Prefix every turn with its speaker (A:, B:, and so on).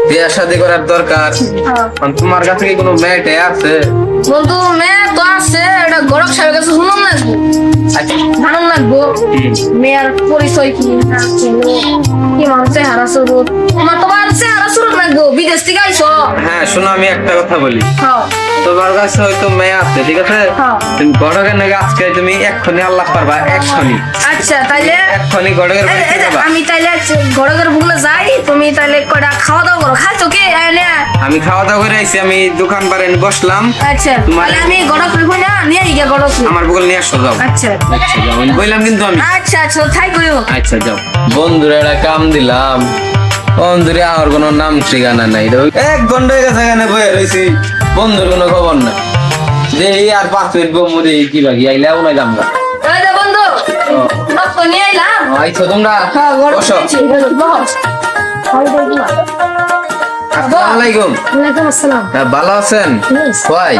A: বিয়ে শাদী করার দরকার। তোমার কাছে কি কোনো মেয়েটে আছে?
B: বন্ধু মেয়ে তো আছে, এটা গরক সাহেবের কাছে শুনুন লাগবো, জানুন লাগবো মেয়ের পরিচয় কি, কি মানুষের হারা স্বরূপ, তোমার তো বাড়ছে হারা স্বরূপ লাগবো, বিদেশ থেকে আইসো।
A: হ্যাঁ শোনো, আমি একটা কথা বলি।
B: হ্যাঁ
A: তোমার কাছে হয়তো মেয়ে আছে, ঠিক আছে,
B: হ্যাঁ।
A: তুমি গড়কের নাকি আজকে তুমি এক্ষুনি আল্লাহ পারবা, এক্ষুনি
B: আচ্ছা তাইলে
A: এক্ষুনি গড়কের বাড়ি
B: এই যে
A: যাবা।
B: আমি তাইলে গড়কের বুকলে যাই, তুমি তাইলে কয়টা খাওয়া দাওয়া করো, খাইছো কি এনে?
A: আমি খাওয়া দাওয়া করে আইছি, আমি দোকান পারে বসলাম।
B: আচ্ছা তাহলে আমি গড়ক রইব না, নিয়ে গিয়ে গড়ক।
A: আমার বগল নিয়ে আসো, যাও।
B: আচ্ছা
A: আচ্ছা যাও, আমি বললাম কিন্তু আমি।
B: আচ্ছা আচ্ছা থাই করিও।
A: আচ্ছা যাও। বন্ধুরা একটা কাম দিলাম, বন্ধুরে আমার কোনো নাম ঠিকানা নাই, 1 ঘন্টা হয়ে গেছে এখানে বয়ে রয়েছি, বন্ধুর কোনো খবর না। যে এই আর 5 মিনিট বমু রে, কি বাকি আইলাও না জামগা।
B: এই যে বন্ধু রক্ত নিয়ে আইলাম।
A: আইছো তোমরা?
B: হ্যাঁ গড়ক
A: বসো।
B: বস।
A: আসসালামু আলাইকুম।
B: ওয়ালাইকুম আসসালাম।
A: ভালো আছেন?
B: Yes.
A: কই